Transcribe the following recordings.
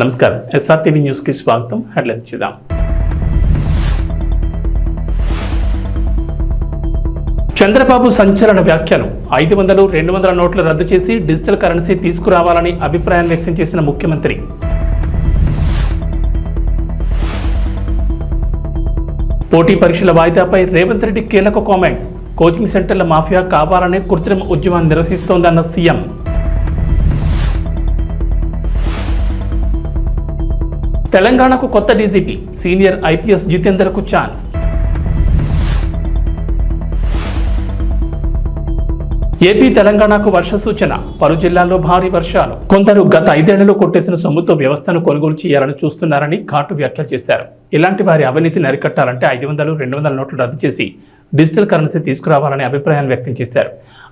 నమస్కారం, SRTV news కి స్వాగతం. హెడ్లైన్ చూద్దాం. చంద్రబాబు సంచలన వ్యాఖ్యలు. 500, 200 నోట్లు రద్దు చేసి డిజిటల్ కరెన్సీ తీసుకురావాలని అభిప్రాయం వ్యక్తం చేసిన ముఖ్యమంత్రి. పోటీ పరీక్షల వాయిదాపై రేవంత్ రెడ్డి కీలక కామెంట్స్. కోచింగ్ సెంటర్ల మాఫియా కావాలనే కృత్రిమ ఉద్యమాన్ని నిర్వహిస్తోందన్న సీఎం. తెలంగాణకు కొత్త డీజీపీ, సీనియర్ ఐపీఎస్ జితేందర్కు ఛాన్స్. ఏపీ తెలంగాణకు వర్ష సూచన. పలు జిల్లాల్లో భారీ వర్షాలు. కొందరు గత 5 ఏళ్లలో కొట్టేసిన సొమ్ముతో వ్యవస్థను కొనుగోలు చేయాలని చూస్తున్నారని ఘాటు వ్యాఖ్యలు చేశారు. ఇలాంటి వారి అవినీతిని అరికట్టాలంటే 500, 200 నోట్లు రద్దు చేసి డిజిటల్ కరెన్సీ తీసుకురావాలని అభిప్రాయాన్ని వ్యక్తం చేశారు.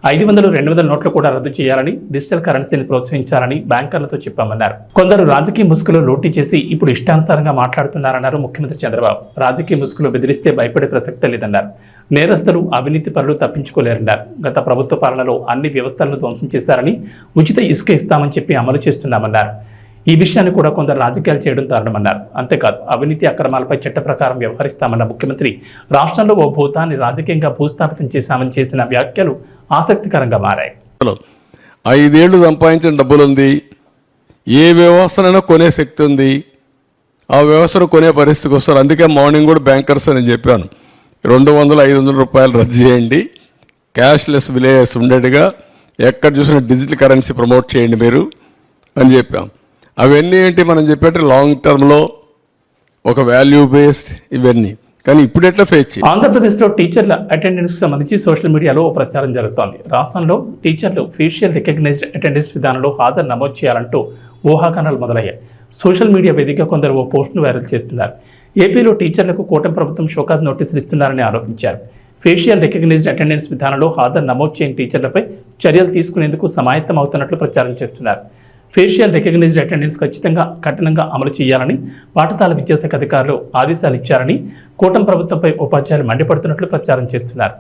500, 200 నోట్లు కూడా రద్దు చేయాలని, డిజిటల్ కరెన్సీని ప్రోత్సహించాలని బ్యాంకర్లతో చెప్పామన్నారు. కొందరు రాజకీయ ముసుగులో లూటీ చేసి ఇప్పుడు ఇష్టానుసారంగా మాట్లాడుతున్నారన్నారు ముఖ్యమంత్రి చంద్రబాబు. రాజకీయ ముసుగులో బెదిరిస్తే భయపడే ప్రసక్తే లేదన్నారు. నేరస్తులు, అవినీతి పరులు తప్పించుకోలేరన్నారు. గత ప్రభుత్వ పాలనలో అన్ని వ్యవస్థలను ధ్వంసం చేశారని, ఉచిత ఇసుక ఇస్తామని చెప్పి అమలు చేస్తున్నామన్నారు. ఈ విషయాన్ని కూడా కొందరు రాజకీయాలు చేయడం దారుణమన్నారు. అంతేకాదు, అవినీతి అక్రమాలపై చట్ట ప్రకారం వ్యవహరిస్తామన్న ముఖ్యమంత్రి రాష్ట్రంలో ఓ భూతాన్ని రాజకీయంగా భూస్థాపితం చేశామని చేసిన వ్యాఖ్యలు ఆసక్తికరంగా మారాయి. 5 ఏళ్లు సంపాదించిన డబ్బులుంది, ఏ వ్యవస్థనైనా కొనే శక్తి ఉంది, ఆ వ్యవస్థను కొనే పరిస్థితికి వస్తారు. అందుకే మార్నింగ్ కూడా బ్యాంకర్స్ అని చెప్పాను, 200, 500 రూపాయలు రద్దు చేయండి, క్యాష్లెస్ విలేజెస్ ఉండేట్టుగా ఎక్కడ చూసినా డిజిటల్ కరెన్సీ ప్రమోట్ చేయండి మీరు అని చెప్పాం. అవన్నీ ఏంటి మనం చెప్పేట లాంగ్ టర్మ్లో ఒక వాల్యూ బేస్డ్ ఇవన్నీ. కానీ ఇప్పుడు ఎట్లా ఫేస్ చేయాలి? ఆంధ్రప్రదేశ్లో టీచర్ల అటెండెన్స్కి సంబంధించి సోషల్ మీడియాలో ప్రచారం జరుగుతోంది. రాష్ట్రంలో టీచర్లు ఫేషియల్ రికగ్నైజ్డ్ అటెండెన్స్ విధానంలో హాజరు నమోదు చేయాలంటూ ఊహాగానాలు మొదలయ్యాయి. సోషల్ మీడియా వేదికగా కొందరు ఓ పోస్టును వైరల్ చేస్తున్నారు. ఏపీలో టీచర్లకు కూటమి ప్రభుత్వం షోకాజ్ నోటీసులు ఇస్తున్నారని ఆరోపించారు. ఫేషియల్ రికగ్నైజ్డ్ అటెండెన్స్ విధానంలో హాజరు నమోదు చేయని టీచర్లపై చర్యలు తీసుకునేందుకు సమాయత్తం అవుతున్నట్లు ప్రచారం చేస్తున్నారు. ఫేషియల్ రికగ్నైజ్డ్ అటెండెన్స్ ఖచ్చితంగా కఠినంగా అమలు చేయాలని పాఠశాల విద్యాశాఖ అధికారులు ఆదేశాలు ఇచ్చారని కూటమి ప్రభుత్వంపై ఉపాధ్యాయులు మండిపడుతున్నట్లు ప్రచారం చేస్తున్నారు.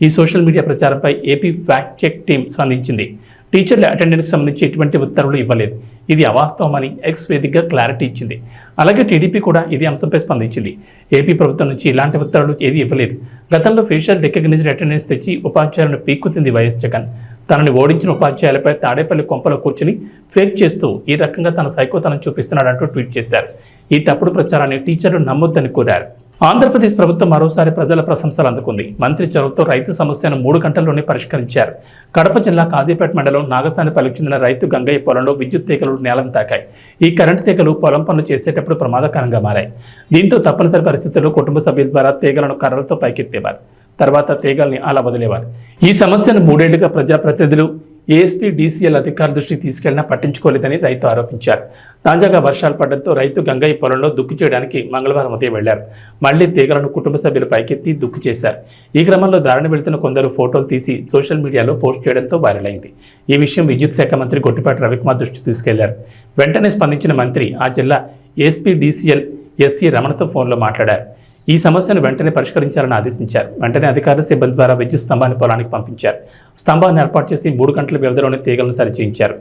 ఈ సోషల్ మీడియా ప్రచారంపై ఏపీ ఫ్యాక్ట్ చెక్ టీం స్పందించింది. టీచర్ల అటెండెన్స్ సంబంధించి ఎటువంటి ఉత్తర్వులు ఇవ్వలేదు, ఇది అవాస్తవమని ఎక్స్ వేదికగా క్లారిటీ ఇచ్చింది. అలాగే టీడీపీ కూడా ఇదే అంశంపై స్పందించింది. ఏపీ ప్రభుత్వం నుంచి ఇలాంటి ఉత్తర్వులు ఏది ఇవ్వలేదు. గతంలో ఫేషియల్ రికగ్నైజ్డ్ అటెండెన్స్ తెచ్చి ఉపాధ్యాయులను పీక్కుతుంది వైఎస్ జగన్. తనని ఓడించిన ఉపాధ్యాయులపై తాడేపల్లి కొంపలో కూర్చుని ఫేక్ చేస్తూ ఈ రకంగా తన సైకోతనం చూపిస్తున్నాడంటూ ట్వీట్ చేశారు. ఈ తప్పుడు ప్రచారాన్ని టీచర్లు నమ్మొద్దని కోరారు. ఆంధ్రప్రదేశ్ ప్రభుత్వం మరోసారి ప్రజల ప్రశంసలు అందుకుంది. మంత్రి చొరవతో రైతు సమస్యను 3 గంటల్లోనే పరిష్కరించారు. కడప జిల్లా కాజీపేట మండలం నాగసానిపల్లికి చెందిన రైతు గంగయ్య పొలంలో విద్యుత్ తీగలు నేలను తాకాయి. ఈ కరెంటు తీగలు పొలం పనులు చేసేటప్పుడు ప్రమాదకరంగా మారాయి. దీంతో తప్పనిసరి పరిస్థితుల్లో కుటుంబ సభ్యుల ద్వారా తీగలను కర్రలతో పైకెత్తేవారు. తర్వాత తీగల్ని అలా వదిలేవారు. ఈ సమస్యను 3 ఏళ్లుగా ప్రజాప్రతినిధులు, ఏఎస్పీ, డీసీఎల్ అధికారుల దృష్టికి తీసుకెళ్లినా పట్టించుకోలేదని రైతు ఆరోపించారు. తాజాగా వర్షాలు పడడంతో రైతు గంగయ్య పొలంలో దుక్కు చేయడానికి మంగళవారం ఉదయం వెళ్లారు. మళ్లీ తీగలను కుటుంబ సభ్యులు పైకెత్తి దుక్కు చేశారు. ఈ క్రమంలో దారిని వెళ్తున్న కొందరు ఫోటోలు తీసి సోషల్ మీడియాలో పోస్ట్ చేయడంతో వైరల్ అయింది. ఈ విషయం విద్యుత్ శాఖ మంత్రి గొట్టిపాటి రవికుమార్ దృష్టికి తీసుకెళ్లారు. వెంటనే స్పందించిన మంత్రి ఆ జిల్లా ఏఎస్పీ, డీసీఎల్ ఎస్సీ రమణతో ఫోన్లో మాట్లాడారు. ఈ సమస్యను వెంటనే పరిష్కరించాలని ఆదేశించారు. వెంటనే అధికారుల సిబ్బంది ద్వారా విద్యుత్ స్తంభాన్ని పొలానికి పంపించారు. స్తంభాన్ని ఏర్పాటు చేసి 3 గంటల వ్యవధిలోనే తీగలను సరిచేయించారు.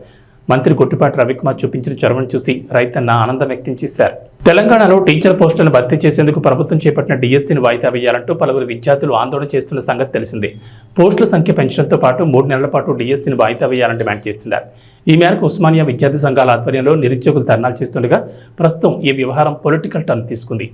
మంత్రి గొట్టిపాటి రవికుమార్ చూపించిన చొరవను చూసి రైతన్న ఆనందం వ్యక్తం చేశారు. తెలంగాణలో టీచర్ పోస్టులను భర్తీ చేసేందుకు ప్రభుత్వం చేపట్టిన డిఎస్సీని వాయిదా వేయాలంటూ పలువురు విద్యార్థులు ఆందోళన చేస్తున్న సంగతి తెలిసిందే. పోస్టుల సంఖ్య పెంచడంతో పాటు 3 నెలల పాటు డిఎస్సీని వాయిదా వేయాలని డిమాండ్ చేస్తున్నారు. ఈ మేరకు ఉస్మానియా విద్యార్థి సంఘాల ఆధ్వర్యంలో నిరుద్యోగులు ధర్నాలు చేస్తుండగా ప్రస్తుతం ఈ వ్యవహారం పొలిటికల్ టర్న్ తీసుకుంది.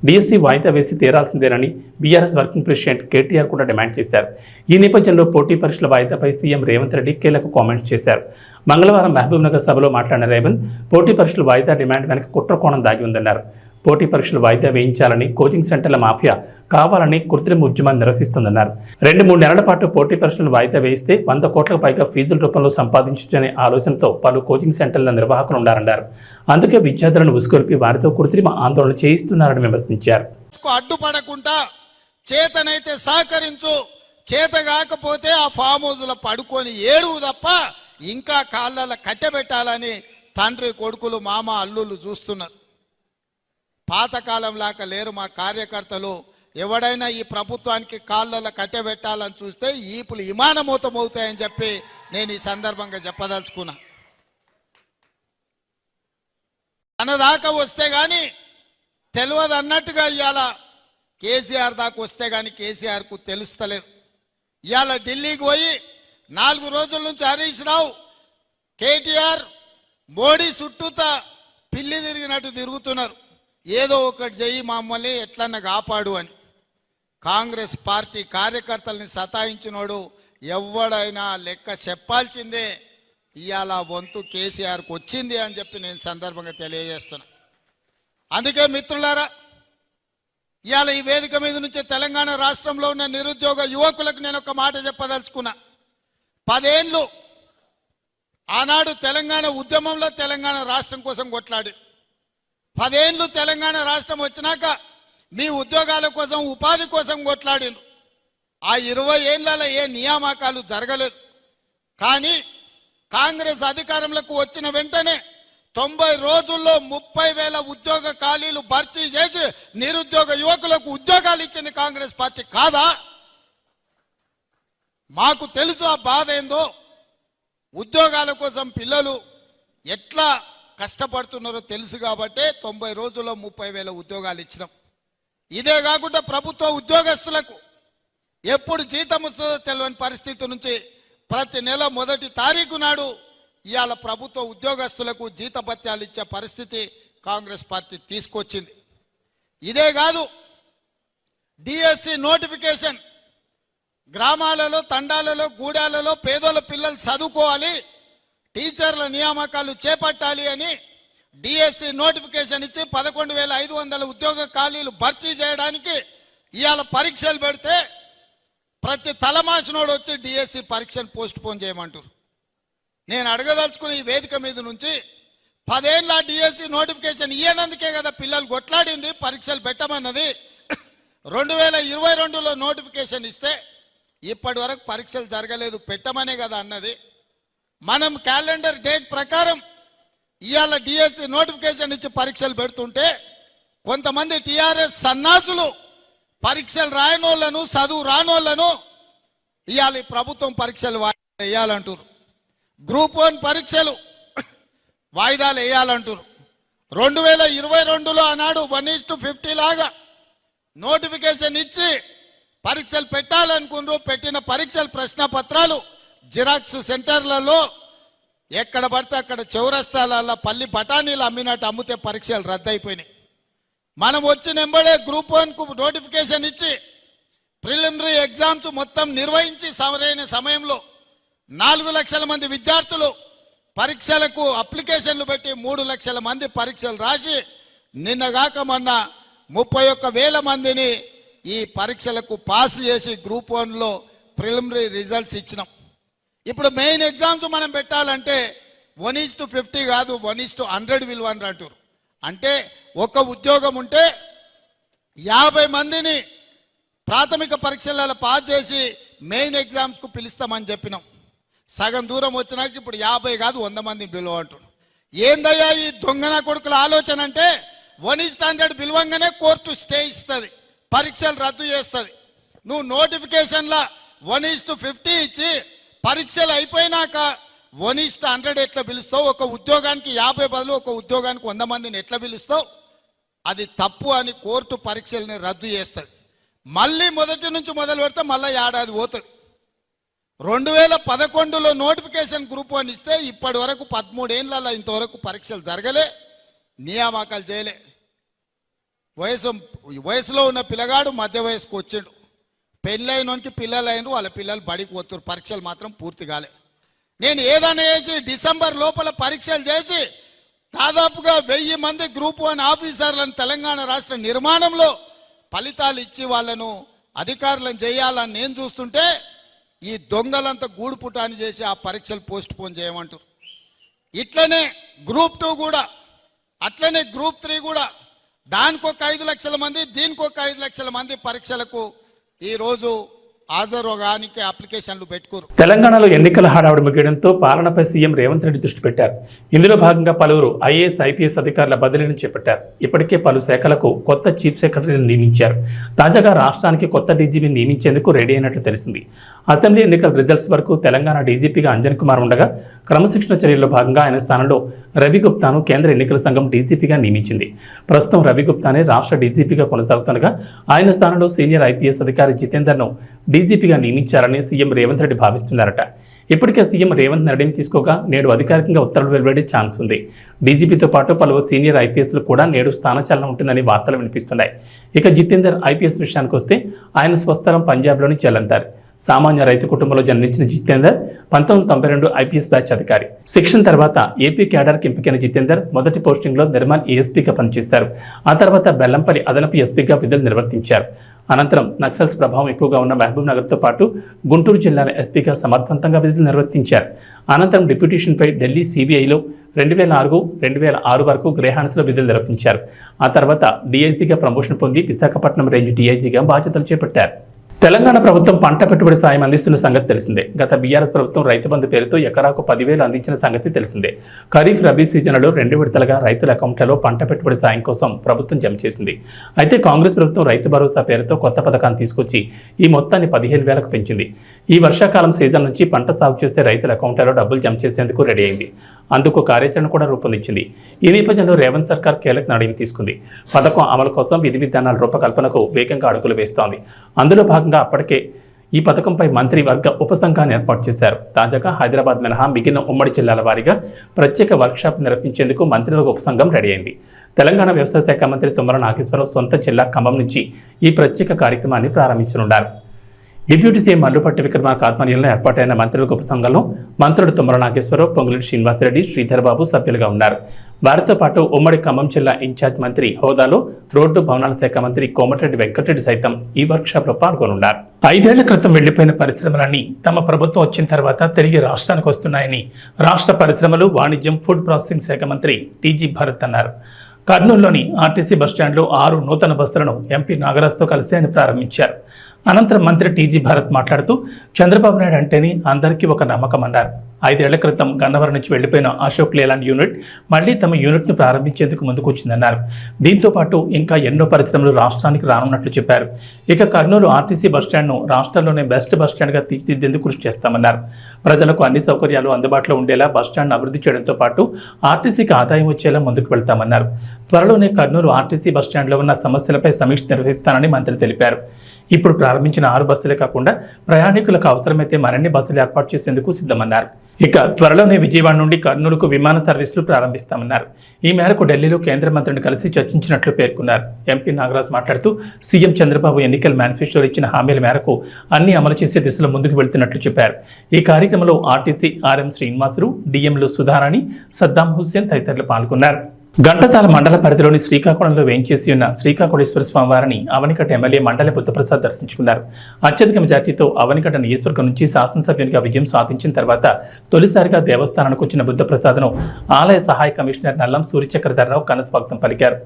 డిఎస్సీ వాయిదా వేసి తీరాల్సిందేనని బీఆర్ఎస్ వర్కింగ్ ప్రెసిడెంట్ కేటీఆర్ కూడా డిమాండ్ చేశారు. ఈ నేపథ్యంలో పోటీ పరీక్షల వాయిదాపై సీఎం రేవంత్ రెడ్డి కీలక కామెంట్స్ చేశారు. మంగళవారం మహబూబ్నగర్ సభలో మాట్లాడిన రేవంత్ పోటీ పరీక్షల వాయిదా డిమాండ్ వెనక కుట్ర కోణం దాగి ఉందన్నారు. పోటీ పరీక్షలు వాయిదా వేయించాలని, కోచింగ్ సెంటర్ల మాఫియా కావాలని కృత్రిమ ఉద్యమాన్ని నిర్వహిస్తుందన్నారు. 2-3 నెలల పాటు పోటీ పరీక్షలను వాయిదా వేయిస్తే 100 కోట్లకు పైగా ఫీజుల రూపంలో సంపాదించనే ఆలోచనతో పలు కోచింగ్ సెంటర్ల నిర్వాహకులు ఉన్నారన్నారు. అందుకే విద్యార్థులను ఉసుకొల్పి వారితో కృత్రిమ ఆందోళన చేయిస్తున్నారని విమర్శించారు. అడ్డుపడకుండా చేతనైతే సహకరించు, చేత కాకపోతే ఆ ఫామ్ హౌస్లో పడుకొని ఏడువు తప్ప ఇంకా కాళ్ళ కట్టెబెట్టాలని తండ్రి, కొడుకులు, మామ, అల్లుళ్ళు చూస్తున్నారు. పాతకాలం లాగా లేరు మా కార్యకర్తలు. ఎవడైనా ఈ ప్రభుత్వానికి కాళ్ళ కట్టెబెట్టాలని చూస్తే ఈపులు విమానమూతం అవుతాయని చెప్పి నేను ఈ సందర్భంగా చెప్పదలుచుకున్నా. తన దాకా వస్తే కానీ తెలియదు అన్నట్టుగా ఇవాళ కేసీఆర్ దాకా వస్తే కానీ కేసీఆర్కు తెలుస్తలేదు. ఇవాళ ఢిల్లీకి పోయి 4 రోజుల నుంచి హరీష్ రావు కేటీఆర్ మోడీ చుట్టూతా పిల్లి తిరిగినట్టు తిరుగుతున్నారు. ఏదో ఒకటి చెయ్యి మమ్మల్ని ఎట్లన్నా కాపాడు అని. కాంగ్రెస్ పార్టీ కార్యకర్తల్ని సతాయించినోడు ఎవడైనా లెక్క చెప్పాల్సిందే. ఇవాళ వంతు కేసీఆర్కి వచ్చింది అని చెప్పి నేను సందర్భంగా తెలియజేస్తున్నా. అందుకే మిత్రులారా, ఇవాళ ఈ వేదిక మీద నుంచి తెలంగాణ రాష్ట్రంలో ఉన్న నిరుద్యోగ యువకులకు నేను ఒక మాట చెప్పదలుచుకున్నా. 10 ఏళ్ళు ఆనాడు తెలంగాణ ఉద్యమంలో తెలంగాణ రాష్ట్రం కోసం కొట్లాడి 10 ఏళ్ళు తెలంగాణ రాష్ట్రం వచ్చినాక మీ ఉద్యోగాల కోసం ఉపాధి కోసం కొట్లాడిను. ఆ 20 ఏళ్లలో ఏ నియామకాలు జరగలేదు. కానీ కాంగ్రెస్ అధికారంలోకి వచ్చిన వెంటనే 90 రోజుల్లో 30,000 ఉద్యోగ ఖాళీలు భర్తీ చేసి నిరుద్యోగ యువకులకు ఉద్యోగాలు ఇచ్చింది కాంగ్రెస్ పార్టీ కాదా? మాకు తెలుసు ఆ బాధ ఏందో. ఉద్యోగాల కోసం పిల్లలు ఎట్లా కష్టపడుతున్నారో తెలుసు కాబట్టి 90 రోజుల్లో 30,000 ఉద్యోగాలు ఇచ్చినాం. ఇదే కాకుండా ప్రభుత్వ ఉద్యోగస్తులకు ఎప్పుడు జీతం వస్తుందో తెలియని పరిస్థితి నుంచి ప్రతి నెల 1వ తారీఖు నాడు ఇవాళ ప్రభుత్వ ఉద్యోగస్తులకు జీతభత్యాలు ఇచ్చే పరిస్థితి కాంగ్రెస్ పార్టీ తీసుకొచ్చింది. ఇదే కాదు, డిఎస్సి నోటిఫికేషన్ గ్రామాలలో, తండాలలో, గూడాలలో పేదోళ్ళ పిల్లలు చదువుకోవాలి, టీచర్ల నియామకాలు చేపట్టాలి అని డిఎస్సి నోటిఫికేషన్ ఇచ్చి 11,500 ఉద్యోగ ఖాళీలు భర్తీ చేయడానికి ఇవాళ పరీక్షలు పెడితే ప్రతి తలమాసినోడు వచ్చి డిఎస్సి పరీక్షను పోస్ట్ పోన్ చేయమంటారు. నేను అడగదలుచుకున్న ఈ వేదిక మీద నుంచి 10 ఏళ్ళ డిఎస్సి నోటిఫికేషన్ ఇయ్యనందుకే కదా పిల్లలు కొట్లాడింది, పరీక్షలు పెట్టమన్నది. 2022లో నోటిఫికేషన్ ఇస్తే ఇప్పటి వరకు పరీక్షలు జరగలేదు, పెట్టమనే కదా అన్నది. మనం క్యాలెండర్ డేట్ ప్రకారం ఇవాళ డిఎస్సి నోటిఫికేషన్ ఇచ్చి పరీక్షలు పెడుతుంటే కొంతమంది టీఆర్ఎస్ సన్నాసులు పరీక్షలు రాయనోళ్లను, చదువు రానోళ్లను ఇవాళ ప్రభుత్వం పరీక్షలు వేయాలంటారు. గ్రూప్ 1 పరీక్షలు వాయిదాలు వేయాలంటారు. 2022లో ఆనాడు 1:50 లాగా నోటిఫికేషన్ ఇచ్చి పరీక్షలు పెట్టాలనుకున్నారు. పెట్టిన పరీక్షల ప్రశ్న పత్రాలు జిరాక్స్ సెంటర్లలో ఎక్కడ పడితే అక్కడ చౌరస్తాలలో పల్లి బఠానీలు అమ్మినట్టు అమ్మితే పరీక్షలు రద్దయిపోయినాయి. మనం వచ్చిన వెంబడే గ్రూప్ 1కు నోటిఫికేషన్ ఇచ్చి ప్రిలిమినరీ ఎగ్జామ్స్ మొత్తం నిర్వహించి సరైన సమయంలో 4 లక్షల మంది విద్యార్థులు పరీక్షలకు అప్లికేషన్లు పెట్టి 3 లక్షల మంది పరీక్షలు రాసి నిన్నగాక మొన్న 31,000 మందిని ఈ పరీక్షలకు పాస్ చేసి గ్రూప్ 1లో ప్రిలిమినరీ రిజల్ట్స్ ఇచ్చినాం. ఇప్పుడు మెయిన్ ఎగ్జామ్స్ మనం పెట్టాలంటే 1:50 కాదు 1:100 విలువ అంటారు. అంటే ఒక ఉద్యోగం ఉంటే 50 మందిని ప్రాథమిక పరీక్షలలో పాస్ చేసి మెయిన్ ఎగ్జామ్స్కు పిలుస్తామని చెప్పినాం. సగం దూరం వచ్చినాక ఇప్పుడు 50 కాదు 100 మందిని పిలువ అంటున్నాం. ఏందయ్యా ఈ దొంగన కొడుకుల ఆలోచన అంటే 1:100 పిలువంగానే కోర్టు స్టే ఇస్తుంది, పరీక్షలు రద్దు చేస్తుంది. నువ్వు నోటిఫికేషన్ల 1:50 ఇచ్చి పరీక్షలు అయిపోయినాక 1:100 ఎట్లా పిలుస్తావు? ఒక ఉద్యోగానికి 50 బదులు ఒక ఉద్యోగానికి 100 మందిని ఎట్లా పిలుస్తావు? అది తప్పు అని కోర్టు పరీక్షల్ని రద్దు చేస్తుంది. మళ్ళీ మొదటి నుంచి మొదలు పెడితే మళ్ళీ ఏడాది పోతుంది. 2011లో నోటిఫికేషన్ గ్రూప్ 1 ఇస్తే ఇప్పటి వరకు 13 ఏళ్ళలో ఇంతవరకు పరీక్షలు జరగలే, నియామకాలు చేయలే. వయసులో ఉన్న పిల్లగాడు మధ్య వయసుకు వచ్చాడు, పెళ్ళైనోనికి పిల్లలు అయిన వాళ్ళ పిల్లలు బడికి పోతున్నారు, పరీక్షలు మాత్రం పూర్తి కాలే. నేను ఏదైనా చేసి డిసెంబర్ లోపల పరీక్షలు చేసి దాదాపుగా 1000 మంది గ్రూప్ 1 ఆఫీసర్లను తెలంగాణ రాష్ట్ర నిర్మాణంలో ఫలితాలు ఇచ్చి వాళ్ళను అధికారులను చేయాలని నేను చూస్తుంటే ఈ దొంగలంతా గూడు పుటాని చేసి ఆ పరీక్షలు పోస్ట్ పోన్ చేయమంటారు. ఇట్లనే గ్రూప్ 2 కూడా, అట్లనే గ్రూప్ 3 కూడా, దానికి ఒక 5 లక్షల మంది, దీనికి ఒక 5 లక్షల మంది పరీక్షలకు ఈరోజు హాజరుగానికి అప్లికేషన్లు పెట్టుకోరు. తెలంగాణలో ఎన్నికల హడావుడి ముగియడంతో పాలనపై సీఎం రేవంత్ రెడ్డి దృష్టి పెట్టారు. ఇందులో భాగంగా పలువురు ఐఏఎస్, ఐపీఎస్ అధికారుల బదిలీలను చేపట్టారు. ఇప్పటికే పలు శాఖలకు కొత్త చీఫ్ సెక్రటరీని నియమించారు. తాజాగా రాష్ట్రానికి కొత్త డీజీపీని నియమించేందుకు రెడీ అయినట్లు తెలిసింది. అసెంబ్లీ ఎన్నికల రిజల్ట్స్ వరకు తెలంగాణ డీజీపీగా అంజన్ కుమార్ ఉండగా క్రమశిక్షణ చర్యల్లో భాగంగా ఆయన స్థానంలో రవి గుప్తాను కేంద్ర ఎన్నికల సంఘం డీజీపీగా నియమించింది. ప్రస్తుతం రవి గుప్తానే రాష్ట్ర డీజీపీగా కొనసాగుతుండగా ఆయన స్థానంలో సీనియర్ ఐపీఎస్ అధికారి జితేందర్ను డీజీపీగా నియమించారని సీఎం రేవంత్ రెడ్డి భావిస్తున్నారట. ఇప్పటికే సీఎం రేవంత్ నిర్ణయం తీసుకోగా నేడు అధికారికంగా ఉత్తర్వులు వెలువడే ఛాన్స్ ఉంది. డీజీపీతో పాటు పలువురు సీనియర్ ఐపీఎస్లు కూడా నేడు స్థానచలనం ఉంటుందని వార్తలు వినిపిస్తున్నాయి. ఇక జితేందర్ ఐపీఎస్ విషయానికి వస్తే ఆయన స్వస్థలం పంజాబ్లోని జలంధర్. సామాన్య రైతు కుటుంబంలో జన్మించిన జితేందర్ 1992 ఐపీఎస్ బ్యాచ్ అధికారి. శిక్షణ తర్వాత ఏపీ క్యాడర్కి ఎంపికైన జితేందర్ మొదటి పోస్టింగ్లో నిర్మల్ ఏఎస్పీగా పనిచేశారు. ఆ తర్వాత బెల్లంపల్లి అదనపు ఎస్పీగా విధులు నిర్వర్తించారు. అనంతరం నక్సల్స్ ప్రభావం ఎక్కువగా ఉన్న మహబూబ్ నగర్తో పాటు గుంటూరు జిల్లాల ఎస్పీగా సమర్థవంతంగా విధులు నిర్వర్తించారు. అనంతరం డిప్యూటేషన్పై ఢిల్లీ సిబిఐలో 2004-2006 వరకు గ్రేహాన్స్లో విధులు నిర్వహించారు. ఆ తర్వాత డీఐజీగా ప్రమోషన్ పొంది విశాఖపట్నం రేంజ్ డీఐజీగా బాధ్యతలు చేపట్టారు. తెలంగాణ ప్రభుత్వం పంట పెట్టుబడి సాయం అందిస్తున్న సంగతి తెలిసిందే. గత బీఆర్ఎస్ ప్రభుత్వం రైతు బంధు పేరుతో ఎకరాకు 10,000 అందించిన సంగతి తెలిసిందే. ఖరీఫ్, రబీ సీజన్లలో 2 విడతలుగా రైతుల అకౌంట్లలో పంట పెట్టుబడి సాయం కోసం ప్రభుత్వం జమ చేసింది. అయితే కాంగ్రెస్ ప్రభుత్వం రైతు భరోసా పేరుతో కొత్త పథకాన్ని తీసుకొచ్చి ఈ మొత్తాన్ని 15,000కు పెంచింది. ఈ వర్షాకాలం సీజన్ నుంచి పంట సాగు చేస్తే రైతుల అకౌంట్లలో డబ్బులు జమ చేసేందుకు రెడీ అయింది. అందుకు కార్యాచరణ కూడా రూపొందించింది. ఈ నేపథ్యంలో రేవంత్ సర్కార్ కీలక నిర్ణయం తీసుకుంది. పథకం అమలు కోసం విధి విధానాల రూపకల్పనకు వేగంగా అడుగులు వేస్తోంది. అందులో భాగంగా అప్పటికే ఈ పథకంపై మంత్రివర్గ ఉపసంఘాన్ని ఏర్పాటు చేశారు. తాజాగా హైదరాబాద్ మినహా మిగిలిన ఉమ్మడి జిల్లాల వారీగా ప్రత్యేక వర్క్షాప్ నిర్వహించేందుకు మంత్రివర్గ ఉపసంఘం రెడీ అయింది. తెలంగాణ వ్యవసాయ శాఖ మంత్రి తుమ్మల నాగేశ్వరరావు సొంత జిల్లా ఖమ్మం నుంచి ఈ ప్రత్యేక కార్యక్రమాన్ని ప్రారంభించనున్నారు. డిప్యూటీ సీఎం మల్లుపట్టి విక్రమార్క ఆధ్వర్యంలో ఏర్పాటైన మంత్రుల ఉపసంఘంలో మంత్రులు తుమ్మల నాగేశ్వరరావు, పొంగులేటి శ్రీనివాసరెడ్డి, శ్రీధర్ బాబు సభ్యులుగా ఉన్నారు. వారితో పాటు ఉమ్మడి ఖమ్మం జిల్లా ఇన్ఛార్జ్ మంత్రి హోదాలో రోడ్డు భవనాల శాఖ మంత్రి కోమటిరెడ్డి వెంకటరెడ్డి సైతం ఈ వర్క్షాప్లో పాల్గొనున్నారు. 5 ఏళ్ల క్రితం వెళ్లిపోయిన పరిశ్రమలన్నీ తమ ప్రభుత్వం వచ్చిన తర్వాత తిరిగి రాష్ట్రానికి వస్తున్నాయని రాష్ట్ర పరిశ్రమలు, వాణిజ్యం, ఫుడ్ ప్రాసెసింగ్ శాఖ మంత్రి టీజీ భరత్ అన్నారు. కర్నూలులోని ఆర్టీసీ బస్టాండ్లో 6 నూతన బస్సులను ఎంపీ నాగరాజ్తో కలిసి ఆయన ప్రారంభించారు. అనంతరం మంత్రి టీజీ భరత్ మాట్లాడుతూ చంద్రబాబు నాయుడు అంటేనే అందరికీ ఒక నమ్మకం అన్నారు. 5 ఏళ్ల క్రితం గన్నవరం నుంచి వెళ్లిపోయిన అశోక్ లేలాండ్ యూనిట్ మళ్లీ తమ యూనిట్ను ప్రారంభించేందుకు ముందుకొచ్చిందన్నారు. దీంతో పాటు ఇంకా ఎన్నో పరిశ్రమలు రాష్ట్రానికి రానున్నట్లు చెప్పారు. ఇక కర్నూలు ఆర్టీసీ బస్టాండ్ను రాష్ట్రంలోనే బెస్ట్ బస్టాండ్గా తీర్చిదిద్దేందుకు కృషి చేస్తామన్నారు. ప్రజలకు అన్ని సౌకర్యాలు అందుబాటులో ఉండేలా బస్టాండ్ను అభివృద్ధి చేయడంతో పాటు ఆర్టీసీకి ఆదాయం వచ్చేలా ముందుకు వెళ్తామన్నారు. త్వరలోనే కర్నూలు ఆర్టీసీ బస్టాండ్లో ఉన్న సమస్యలపై సమీక్ష నిర్వహిస్తానని మంత్రి తెలిపారు. ఇప్పుడు ప్రారంభించిన 6 బస్సులే కాకుండా ప్రయాణికులకు అవసరమైతే మరిన్ని బస్సులు ఏర్పాటు చేసేందుకు సిద్ధమన్నారు. ఇక త్వరలోనే విజయవాడ నుండి కర్నూలుకు విమాన సర్వీసులు ప్రారంభిస్తామన్నారు. ఈ మేరకు ఢిల్లీలో కేంద్ర మంత్రిని కలిసి చర్చించినట్లు పేర్కొన్నారు. ఎంపీ నాగరాజ్ మాట్లాడుతూ సీఎం చంద్రబాబు ఎన్నికల మేనిఫెస్టోలో ఇచ్చిన హామీల మేరకు అన్ని అమలు చేసే దిశలో ముందుకు వెళ్తున్నట్లు చెప్పారు. ఈ కార్యక్రమంలో ఆర్టీసీ ఆర్ఎం శ్రీనివాసులు, డిఎంలు సుధారాణి, సద్దాం హుస్సేన్ తదితరులు పాల్గొన్నారు. ఘంటసాల మండల పరిధిలోని శ్రీకాకుళంలో వేంచేసి ఉన్న శ్రీకాకుళేశ్వర స్వామివారిని అవనికట్ట ఎమ్మెల్యే మండలి బుద్ధప్రసాద్ దర్శించుకున్నారు. అత్యధిక మెజార్టీతో అవనికట్ట నియోజకవర్గం నుంచి శాసనసభ్యునిగా విజయం సాధించిన తర్వాత తొలిసారిగా దేవస్థానానికి వచ్చిన బుద్ధప్రసాద్ను ఆలయ సహాయ కమిషనర్ నల్లం సూర్యచక్రధర్రావు ఘనస్వాగతం పలికారు.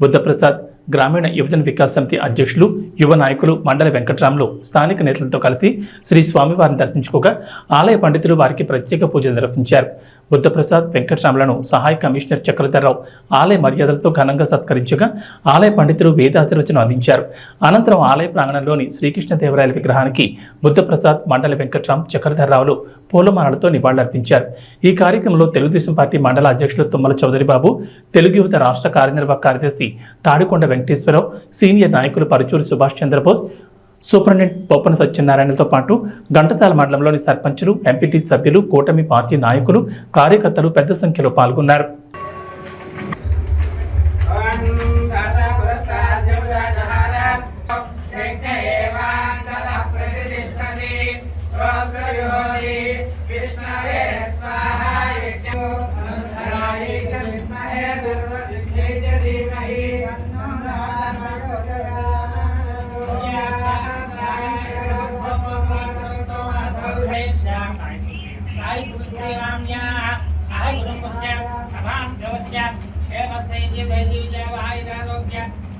బుద్ధప్రసాద్ గ్రామీణ యువజన వికాస్ సమితి అధ్యక్షులు, యువ నాయకులు మండలి వెంకట్రాములు స్థానిక నేతలతో కలిసి శ్రీ స్వామివారిని దర్శించుకోగా ఆలయ పండితులు వారికి ప్రత్యేక పూజలు నిర్వహించారు. బుద్ధప్రసాద్, వెంకట్రాములను సహాయ కమిషనర్ చక్రధర్రావు ఆలయ మర్యాదలతో ఘనంగా సత్కరించగా ఆలయ పండితులు వేదాశీర్వచనం అందించారు. అనంతరం ఆలయ ప్రాంగణంలోని శ్రీకృష్ణదేవరాయల విగ్రహానికి బుద్ధప్రసాద్, మండలి వెంకట్రామ్, చక్రధర్రావులు పూలమాలలతో నివాళులర్పించారు. ఈ కార్యక్రమంలో తెలుగుదేశం పార్టీ మండల అధ్యక్షులు తుమ్మల చౌదరి బాబు, తెలుగు యువత రాష్ట్ర కార్యనిర్వాహక కార్యదర్శి తాడికొండ వెంకటేశ్వరరావు, సీనియర్ నాయకులు పరుచూరి సుభాష్ చంద్రబోస్, సూపరింటెండెంట్ బొప్పన సత్యనారాయణలతో పాటు ఘంటసాల మండలంలోని సర్పంచులు, ఎంపీటీ సభ్యులు, కూటమి పార్టీ నాయకులు, కార్యకర్తలు పెద్ద సంఖ్యలో పాల్గొన్నారు.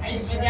ఐశ్వర్య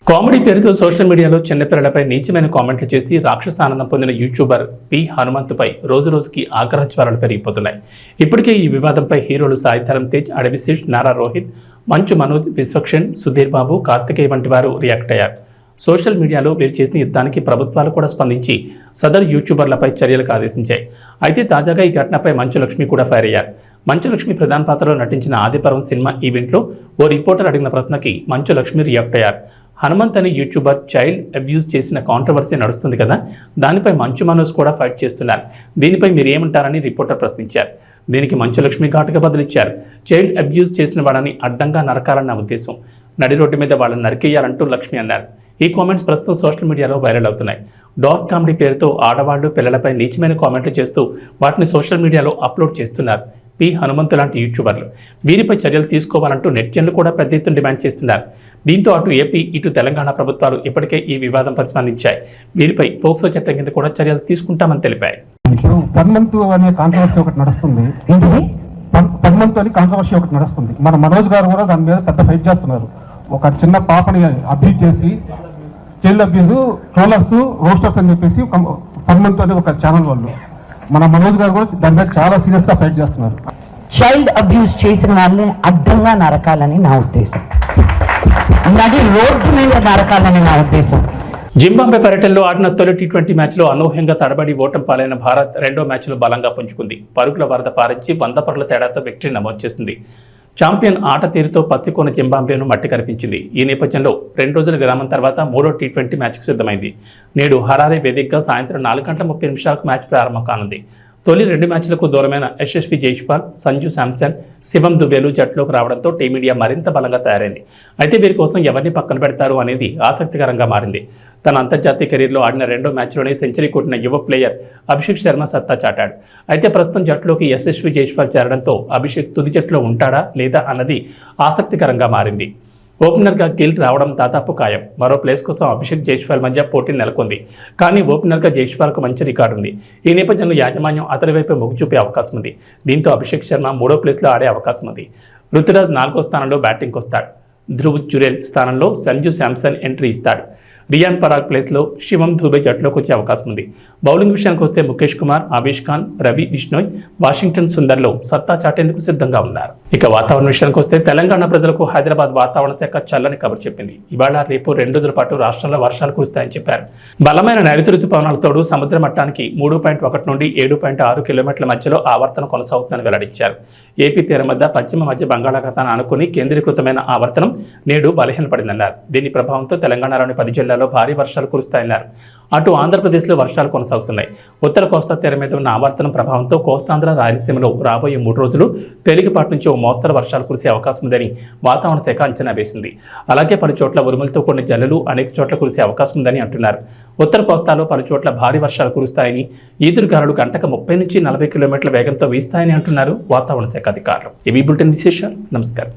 కామెడీ పేరుతో సోషల్ మీడియాలో చిన్నపిల్లలపై నీచమైన కామెంట్లు చేసి రాక్షస ఆనందం పొందిన యూట్యూబర్ పి హనుమంతుపై రోజురోజుకి ఆగ్రహ జ్వరాలు పెరిగిపోతున్నాయి. ఇప్పటికే ఈ వివాదంపై హీరోలు సాయిధరం తేజ్, అడవిశేష్, నారా రోహిత్, మంచు మనోజ్, విశ్వక్షణ్, సుధీర్ బాబు, కార్తికేయ వంటి వారు రియాక్ట్ అయ్యారు. సోషల్ మీడియాలో వీరు చేసిన యుద్ధానికి ప్రభుత్వాలు కూడా స్పందించి సదరు యూట్యూబర్లపై చర్యలకు ఆదేశించాయి. అయితే తాజాగా ఈ ఘటనపై మంచు లక్ష్మి కూడా ఫైర్ అయ్యారు. మంచు లక్ష్మి ప్రధాన పాత్రలో నటించిన ఆదిపర్వం సినిమా ఈవెంట్లో ఓ రిపోర్టర్ అడిగిన ప్రశ్నకి మంచు లక్ష్మి రియాక్ట్ అయ్యారు. హనుమంత్ అనే యూట్యూబర్ చైల్డ్ అబ్యూజ్ చేసిన కాంట్రవర్సీ నడుస్తుంది కదా, దానిపై మంచు మనోజ్ కూడా ఫైట్ చేస్తున్నారు. దీనిపై మీరు ఏమంటారని రిపోర్టర్ ప్రశ్నించారు. దీనికి మంచు లక్ష్మి ఘాటుగా బదులిచ్చారు. చైల్డ్ అబ్యూజ్ చేసిన వాడని అడ్డంగా నరకాలన్న ఉద్దేశం, నడి రోడ్డు మీద వాళ్ళని నరికేయాలంటూ లక్ష్మి అన్నారు. ఈ కామెంట్స్ ప్రస్తుతం సోషల్ మీడియాలో వైరల్ అవుతున్నాయి. డార్క్ కామెడీ పేరుతో ఆడవాళ్లు పిల్లలపై నీచమైన కామెంట్లు చేస్తూ వాటిని సోషల్ మీడియాలో అప్లోడ్ చేస్తున్నారు పి హనుమంతు లాంటి యూట్యూబర్లు. వీరిపై చర్యలు తీసుకోవాలంటూ నెటిజన్లు కూడా పెద్ద ఎత్తున డిమాండ్ చేస్తున్నారు. దీంతో అటు ఏపీ ఇటు తెలంగాణ ప్రభుత్వాలు ఇప్పటికే ఈ వివాదంపై స్పందించాయి. వీరిపై ఫోక్సో చట్టం కింద కూడా చర్యలు తీసుకుంటామని తెలిపాయి. పద్మంతు అనే కాంట్రవర్సీ ఒకటి నడుస్తుంది. పద్మంతు అని కాంట్రవర్సీ ఒకటి నడుస్తుంది. మన మనోజ్ గారు కూడా దాని మీద పెద్ద ఫైట్ చేస్తున్నారు. ఒక చిన్న పాపని అబ్యూజ్ చేసి చైల్డ్ అబ్యూజ్ ట్రోలర్స్ రోస్టర్స్ అని చెప్పేసి పద్మంతు అనే ఒక ఛానల్ వాళ్ళు, మన మనోజ్ గారు కూడా దాని మీద చాలా సీరియస్ గా ఫైట్ చేస్తున్నారు. చైల్డ్ అబ్యూస్ చేసిన వాళ్ళని అడ్డంగా నరకాలని నా ఉద్దేశం, నది రోడ్డు మీద నరకాలని నా ఉద్దేశం. జింబాబ్వే పర్యటనలో ఆడిన తొలి టీ20 మ్యాచ్లో అనూహ్యంగా తడబడి ఓటమి పాలైన భారత్ రెండో మ్యాచ్లో బలంగా పుంజుకుంది. పరుగుల వరద పారించి 100 పరుగుల తేడాతో విక్టరీ నమోదు చేసింది. ఛాంపియన్ ఆట తీరుతో పత్తికోన జింబాబ్వేను మట్టి కనిపించింది. ఈ నేపథ్యంలో 2 రోజుల విరామం తర్వాత మూడో టీ20 మ్యాచ్కు సిద్ధమైంది. నేడు హరారే వేదికగా సాయంత్రం 4:30 మ్యాచ్ ప్రారంభం కానుంది. తొలి 2 మ్యాచ్లకు దూరమైన యశస్వి జైస్వాల్, సంజు శాంసన్, శివం దుబేలు జట్టులోకి రావడంతో టీమిండియా మరింత బలంగా తయారైంది. అయితే వీరి కోసం ఎవరిని పక్కన పెడతారు అనేది ఆసక్తికరంగా మారింది. తన అంతర్జాతీయ కెరీర్లో ఆడిన 2వ మ్యాచ్లోనే సెంచరీ కొట్టిన యువ ప్లేయర్ అభిషేక్ శర్మ సత్తా చాటాడు. అయితే ప్రస్తుతం జట్టులోకి యశస్వి జైస్వాల్ చేరడంతో అభిషేక్ తుది జట్టులో ఉంటాడా లేదా అన్నది ఆసక్తికరంగా మారింది. ఓపెనర్గా గిల్ రావడం దాదాపు ఖాయం. మరో ప్లేస్ కోసం అభిషేక్ జైస్వాల్ మధ్య పోటీ నెలకొంది. కానీ ఓపెనర్గా జైస్వాల్కు మంచి రికార్డు ఉంది. ఈ నేపథ్యంలో యాజమాన్యం అతని వైపు మొగ్గు చూపే అవకాశం ఉంది. దీంతో అభిషేక్ శర్మ 3వ ప్లేస్లో ఆడే అవకాశం ఉంది. రుతురాజ్ 4వ స్థానంలో బ్యాటింగ్కి వస్తాడు. ధ్రువ్ జురేల్ స్థానంలో సంజు శాంసన్ ఎంట్రీ ఇస్తాడు. రియాన్ పరాగ్ ప్లేస్లో శివం దుబే జట్టులోకి వచ్చే అవకాశం ఉంది. బౌలింగ్ విషయానికి వస్తే ముఖేష్ కుమార్, ఆవేష్ ఖాన్, రవి బిష్నోయ్, వాషింగ్టన్ సుందర్లో సత్తా చాటేందుకు సిద్ధంగా ఉన్నారు. ఇక వాతావరణ విషయానికి వస్తే తెలంగాణ ప్రజలకు హైదరాబాద్ వాతావరణ శాఖ చల్లని కబురు చెప్పింది. ఇవాళ రేపు 2 రోజుల పాటు రాష్ట్రంలో వర్షాలు కురుస్తాయని చెప్పారు. బలమైన నైరుతి రుతుపవనాలతోడు సముద్ర మట్టానికి 3.1 నుండి 7.6 కిలోమీటర్ల మధ్యలో ఆవర్తనం కొనసాగుతుందని వెల్లడించారు. ఏపీ తీరం వద్ద పశ్చిమ మధ్య బంగాళాఖాతాన్ని ఆనుకుని కేంద్రీకృతమైన ఆవర్తనం నేడు బలహీనపడిందన్నారు. దీని ప్రభావంతో తెలంగాణలోని 10 జిల్లాల్లో భారీ వర్షాలు కురుస్తాయన్నారు. అటు ఆంధ్రప్రదేశ్లో వర్షాలు కొనసాగుతున్నాయి. ఉత్తర కోస్తా తీర మీద ఉన్న ఆవర్తనం ప్రభావంతో కోస్తాంధ్ర, రాయలసీమలో రాబోయే 3 రోజులు తేలికపాటి నుంచి ఓ మోస్తరు వర్షాలు కురిసే అవకాశం ఉందని వాతావరణ శాఖ అంచనా వేసింది. అలాగే పలు చోట్ల ఉరుములతో కొన్ని జల్లులు అనేక చోట్ల కురిసే అవకాశం ఉందని అంటున్నారు. ఉత్తర కోస్తాలో పలు చోట్ల భారీ వర్షాలు కురుస్తాయని, ఈదురుగాలులు గంటకు 30 నుంచి 40 కిలోమీటర్ల వేగంతో వీస్తాయని అంటున్నారు వాతావరణ శాఖ అధికారులు. ఇవి బులెటిన్ విశేషాలు. నమస్కారం.